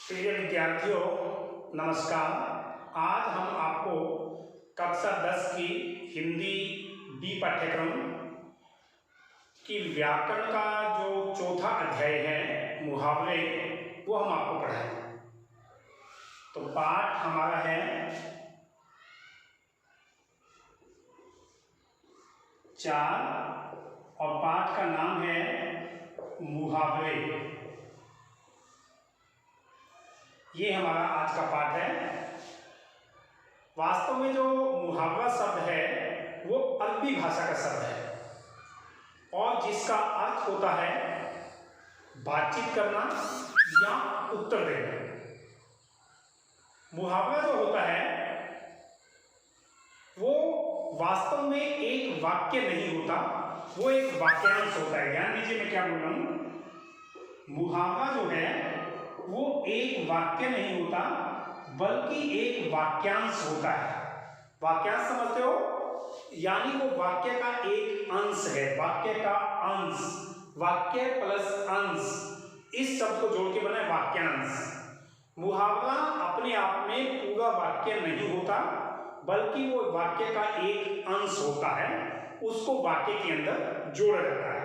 प्रिय विद्यार्थियों, नमस्कार। आज हम आपको कक्षा 10 की हिंदी बी पाठ्यक्रम की व्याकरण का जो चौथा अध्याय है मुहावरे, वो हम आपको पढ़ाएंगे। तो पाठ हमारा है 4 और पाठ का नाम है मुहावरे। ये हमारा आज का पाठ है। वास्तव में जो मुहावरा शब्द है वो अरबी भाषा का शब्द है और जिसका अर्थ होता है बातचीत करना या उत्तर देना। मुहावरा जो होता है वो वास्तव में एक वाक्य नहीं होता, वो एक वाक्यांश होता है। ध्यान दीजिए मैं क्या बोल रहा हूं। मुहावरा जो है वो एक वाक्य नहीं होता बल्कि एक वाक्यांश होता है। वाक्यांश समझते हो, यानी वो वाक्य का एक अंश है। वाक्य का अंश, वाक्य प्लस अंश, इस शब्द को जोड़ के बना है वाक्यांश। मुहावरा अपने आप में पूरा वाक्य नहीं होता बल्कि वो वाक्य का एक अंश होता है, उसको वाक्य के अंदर जोड़ा जाता है।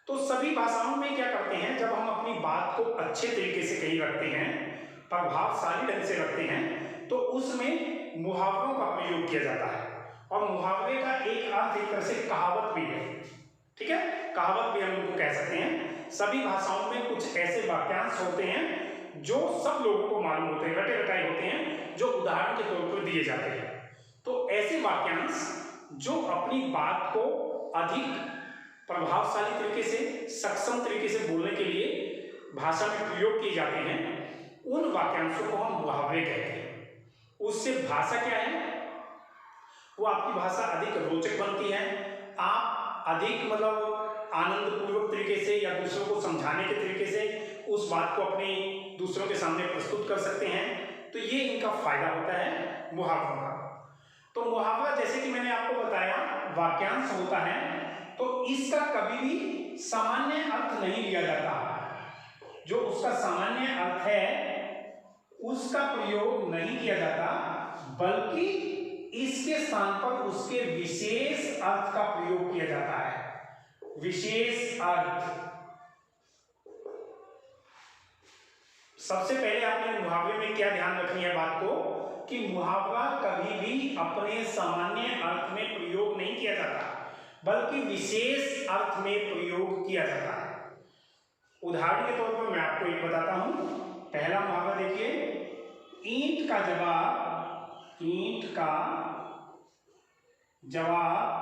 तो सभी भाषाओं में क्या करते हैं, जब हम अपनी बात को अच्छे तरीके से कहीं रखते हैं, प्रभावशाली ढंग से रखते हैं, तो उसमें मुहावरों का प्रयोग किया जाता है। और मुहावरे का एक अर्थ एक तरह से कहावत भी है। ठीक है, कहावत भी हम उनको कह सकते हैं। सभी भाषाओं में कुछ ऐसे वाक्यांश होते हैं जो सब लोगों को मालूम होते हैं, रटे रटाए होते हैं, जो उदाहरण के तौर पर दिए जाते हैं। तो ऐसे वाक्यांश जो अपनी बात को अधिक प्रभावशाली तरीके से, सक्षम तरीके से बोलने के लिए भाषा में प्रयोग किए जाते हैं, उन वाक्यांशों को हम मुहावरे कहते हैं। उससे भाषा क्या है, वो आपकी भाषा अधिक रोचक बनती है। आप अधिक आनंदपूर्वक तरीके से या दूसरों को समझाने के तरीके से उस बात को अपने दूसरों के सामने प्रस्तुत कर सकते हैं। तो ये इनका फायदा होता है मुहावरों का। तो मुहावरा, जैसे कि मैंने आपको बताया, वाक्यांश होता है, तो इसका कभी भी सामान्य अर्थ नहीं लिया जाता। जो उसका सामान्य अर्थ है उसका प्रयोग नहीं किया जाता, बल्कि इसके स्थान पर उसके विशेष अर्थ का प्रयोग किया जाता है। विशेष अर्थ। सबसे पहले आपने मुहावरे में क्या ध्यान रखनी है बात को, कि मुहावरा कभी भी अपने सामान्य अर्थ में प्रयोग नहीं किया जाता बल्कि विशेष अर्थ में प्रयोग किया जाता है। उदाहरण के तौर पर मैं आपको एक बताता हूं। पहला मुहावरा देखिए, ईंट का जवाब, ईंट का जवाब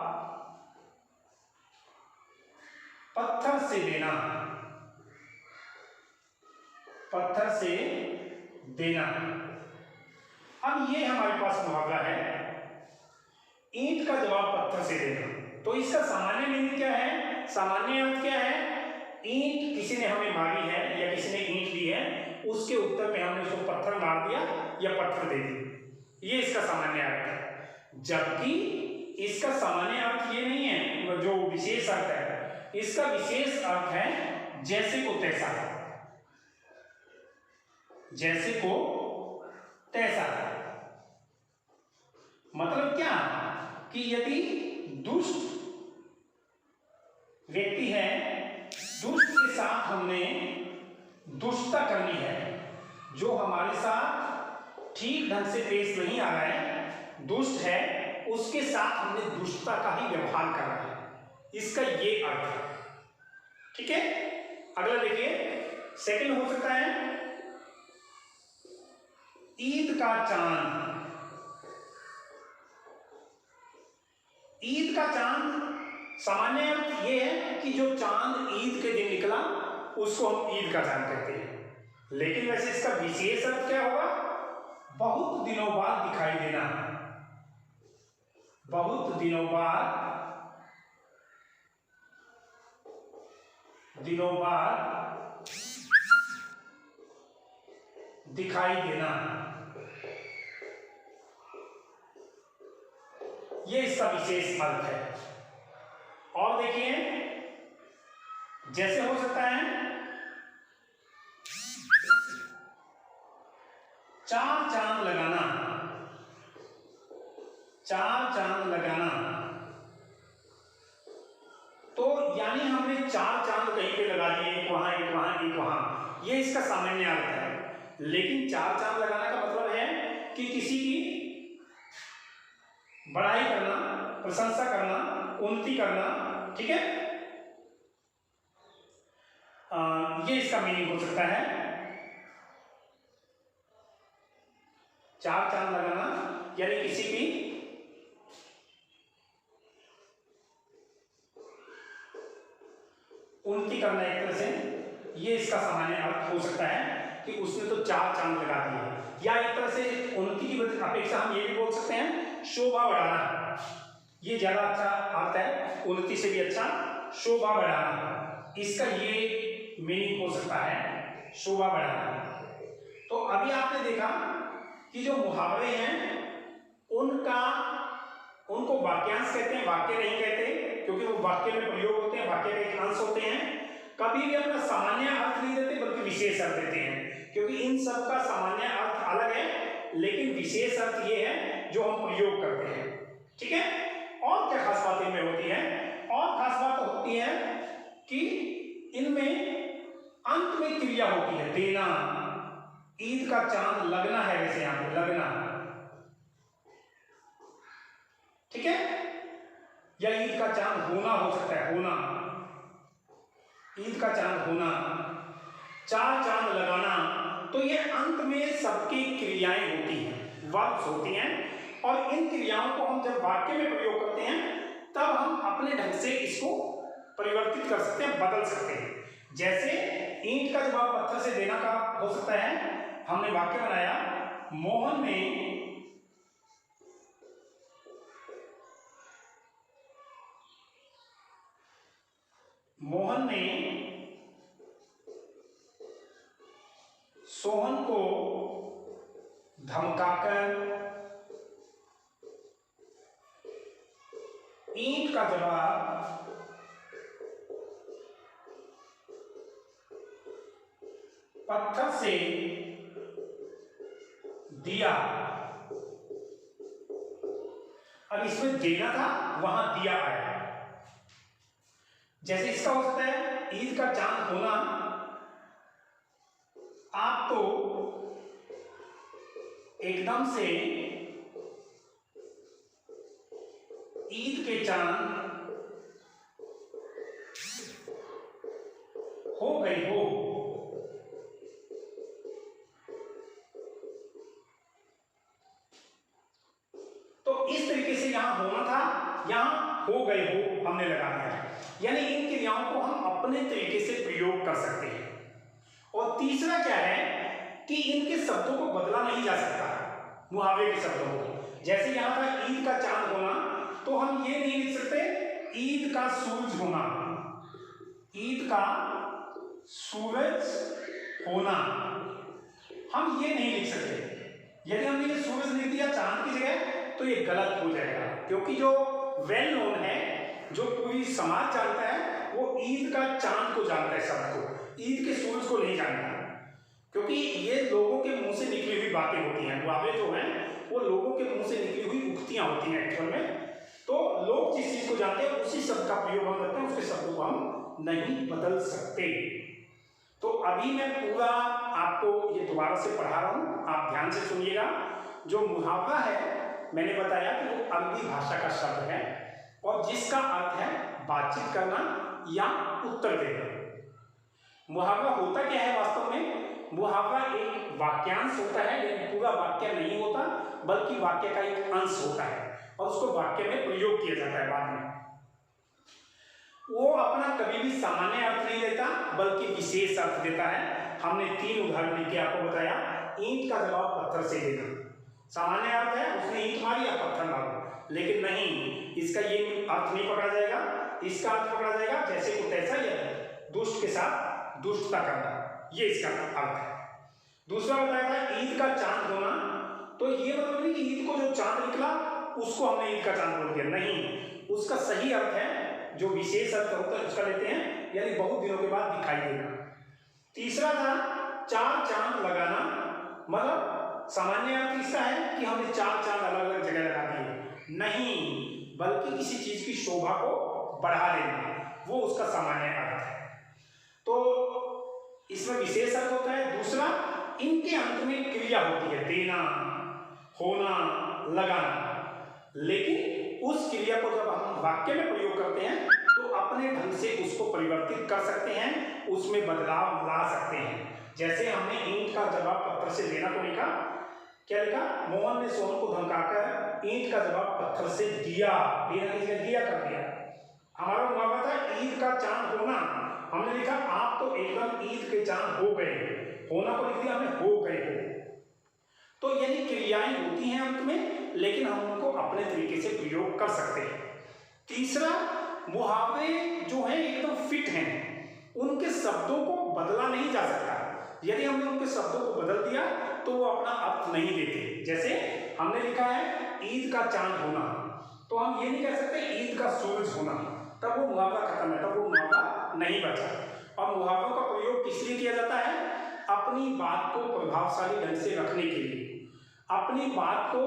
पत्थर से देना, पत्थर से देना। अब ये हमारे पास मुहावरा है, ईंट का जवाब पत्थर से देना। तो इसका सामान्य मीनिंग क्या है, सामान्य अर्थ क्या है, ईंट किसी ने हमें मारी है या किसी ने ईंट दी है, उसके उत्तर में हमने उसको पत्थर मार दिया या पत्थर दे दिया। ये इसका सामान्य अर्थ है। जबकि इसका सामान्य अर्थ ये नहीं है, जो विशेष अर्थ है, इसका विशेष अर्थ है जैसे को तैसा, जैसे को तैसा। मतलब क्या, कि यदि दुष्ट व्यक्ति है, दुष्ट के साथ हमने दुष्टता करनी है, जो हमारे साथ ठीक ढंग से पेश नहीं आ रहा है, दुष्ट है, उसके साथ हमने दुष्टता का ही व्यवहार करना है। इसका ये अर्थ है। ठीक है, अगला देखिए, सेकंड हो सकता है ईद का चांद। ईद का चांद सामान्य अर्थ ये है कि जो चांद ईद के दिन निकला उसको हम ईद का चांद कहते हैं। लेकिन वैसे इसका विशेष अर्थ क्या होगा, बहुत दिनों बाद दिखाई देना, बहुत दिनों बाद, दिनों बाद दिखाई देना, ये इसका विशेष अर्थ है। और देखिए, जैसे हो सकता है चार चांद लगाना, चार चांद लगाना। तो यानी हमने चार चांद कहीं पे लगा दिए, एक वहां एक वहां एक वहां, ये इसका सामान्य अर्थ है। लेकिन चार चांद लगाने का मतलब है कि किसी की बड़ाई करना, प्रशंसा करना, उन्नति करना, ठीक है। ये इसका मीनिंग हो सकता है। चार चांद लगाना यानी किसी की उन्नति करना, एक तरह से ये इसका सामान्य अर्थ हो सकता है कि उसने तो चार चांद लगा दिए। या एक तरह से उन्नति की अपेक्षा हम ये भी बोल सकते हैं शोभा बढ़ाना, ये ज्यादा अच्छा अर्थ है, उन्नति से भी अच्छा शोभा बढ़ाना, इसका ये मीनिंग हो सकता है, शोभा बढ़ाना। तो अभी आपने देखा कि जो मुहावरे हैं उनको वाक्यांश कहते हैं, वाक्य नहीं कहते, क्योंकि वो वाक्य में प्रयोग होते हैं, वाक्य के एक अंश होते हैं। कभी भी अपना सामान्य अर्थ नहीं देते बल्कि विशेष अर्थ देते हैं, क्योंकि इन सब का सामान्य अर्थ अलग है लेकिन विशेष अर्थ ये है जो हम प्रयोग करते हैं, ठीक है। और क्या खास बात इनमें होती है? और खास बात होती है कि इनमें अंत में क्रिया होती है, देना। ईद का चांद लगना है, वैसे यहां पे लगना, ठीक है। या ईद का चांद होना हो सकता है, होना, ईद का चांद होना, चार चांद लगाना। तो ये अंत में सबकी क्रियाएं होती हैं, वर्ब्स होती हैं, और इन क्रियाओं को हम जब वाक्य में प्रयोग करते हैं तब हम अपने ढंग से इसको परिवर्तित कर सकते हैं, बदल सकते हैं। जैसे ईंट का जवाब पत्थर से देना का हो सकता है। हमने वाक्य बनाया, मोहन ने सोहन को धमकाकर ईंट का जवाब पत्थर से दिया। अब इसमें देना था, वहां दिया आया। जैसे इसका हो सकता है ईद का चांद होना, आप तो एकदम से ईद के चांद हो गई हो। तो इस तरीके से यहां होना था, यहां हो गए हो हमने लगा दिया। यानी इन क्रियाओं को हम अपने तरीके से प्रयोग कर सकते हैं। और तीसरा क्या है कि इनके शब्दों को बदला नहीं जा सकता, मुहावरे के शब्दों को। जैसे यहां था ईद का चांद होना, तो हम ये नहीं लिख सकते ईद का सूरज होना, ईद का सूरज होना, हम ये नहीं लिख सकते। यदि हमने ये सूरज लिख दिया चांद की जगह तो ये गलत हो जाएगा, क्योंकि जो वेल नोन है, जो पूरी समाज जानता है, वो ईद का चांद को जानता है, शब्द को, ईद के सूरज को नहीं जानता, क्योंकि ये लोगों के मुंह से निकली हुई बातें होती हैं। मुहावरे जो हैं वो लोगों के मुंह से निकली हुई उक्तियां होती हैं एक्चुअल में। तो लोग जिस चीज को जानते हैं उसी शब्द का प्रयोग हम करते हैं, उसके शब्दों को हम नहीं बदल सकते। तो अभी मैं पूरा आपको ये दोबारा से पढ़ा रहा हूं, आप ध्यान से सुनिएगा। जो मुहावरा है मैंने बताया कि वो अरबी भाषा का शब्द है और जिसका अर्थ है बातचीत करना या उत्तर देना। मुहावरा होता क्या है वास्तव में? मुहावरा एक वाक्यांश होता है, लेकिन पूरा वाक्य नहीं होता, बल्कि वाक्य का एक अंश होता है और उसको वाक्य में प्रयोग किया जाता है बाद में। वो अपना कभी भी सामान्य अर्थ नहीं देता, बल्कि विशेष अर्थ देता है। हमने 3 उदाहरण लेके आपको बताया। ईंट का जवाब पत्थर से देना, सामान्य अर्थ है उसने ईंट मारी या पत्थर मारा, लेकिन नहीं, इसका ये अर्थ नहीं पकड़ा जाएगा। इसका अर्थ पकड़ा जाएगा जैसे कुछ ऐसा ही है, दुष्ट के साथ दुष्टता करना, ये इसका अर्थ है। दूसरा बताया था ईद का चांद होना, तो ये मतलब नहीं कि ईद को जो चांद निकला उसको हमने ईद का चांद बोल दिया, नहीं, उसका सही अर्थ है, जो विशेष अर्थ होता है उसका लेते हैं, यानी बहुत दिनों के बाद दिखाई देगा। तीसरा था चार चांद लगाना, मतलब सामान्य अर्थ इसका है कि हमने चार चांद अलग अलग जगह लगा दिए, नहीं, बल्कि किसी चीज की शोभा को बढ़ा देना, वो उसका सामान्य अर्थ है। तो इसमें विशेष अर्थ होता है। दूसरा, इनके अंत में क्रिया होती है, देना, होना, लगाना, लेकिन उस क्रिया को जब हम वाक्य में प्रयोग करते हैं तो अपने ढंग से उसको परिवर्तित कर सकते हैं, उसमें बदलाव ला सकते हैं। जैसे हमने ईंट का जवाब पत्थर से देना को लिखा, क्या लिखा? मोहन ने सोहन को धमकाकर ईंट का जवाब पत्थर से दिया, दिया कर दिया। हमारा मुहावरा था ईद का चांद होना, हमने लिखा आप तो एकदम ईद के चांद हो गए, होना को लिख दिया हमने हो गए हो। तो यानी क्रियाएं होती हैं अंत में, लेकिन हम उनको अपने तरीके से प्रयोग कर सकते हैं। तीसरा, मुहावरे जो है एकदम फिट हैं, उनके शब्दों को बदला नहीं जा सकता। यदि हमने उनके शब्दों को बदल दिया तो वो अपना अर्थ नहीं देते। जैसे हमने लिखा है ईद का चांद होना, तो हम ये नहीं कह सकते ईद का सूरज होना, तब वो मुहावरा खत्म है, तब वो मुहावरा नहीं बचा। और मुहावरों का प्रयोग किस लिए किया जाता है? अपनी बात को प्रभावशाली ढंग से रखने के लिए, अपनी बात को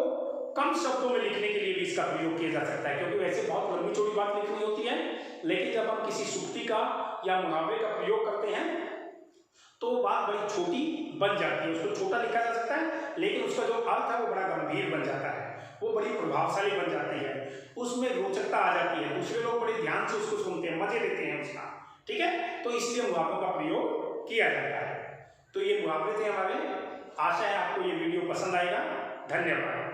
कम शब्दों में लिखने के लिए भी इसका प्रयोग किया जा सकता है, क्योंकि वैसे बहुत लंबी चौड़ी बात लिखनी होती है, लेकिन जब हम किसी सूक्ति का या मुहावरे का प्रयोग करते हैं तो बात बड़ी छोटी बन जाती है। उसको छोटा लिखा जा सकता है, लेकिन उसका जो अर्थ है वो बड़ा गंभीर बन जाता है, वो बड़ी प्रभावशाली बन जाती है, उसमें रोचकता आ जाती है, दूसरे लोग बड़े ध्यान से उसको सुनते हैं, मजे लेते हैं उसका। ठीक है, तो इसलिए मुहावरों का प्रयोग किया जाता है। तो ये मुहावरे थे हमारे। आशा है आपको ये वीडियो पसंद आएगा। धन्यवाद।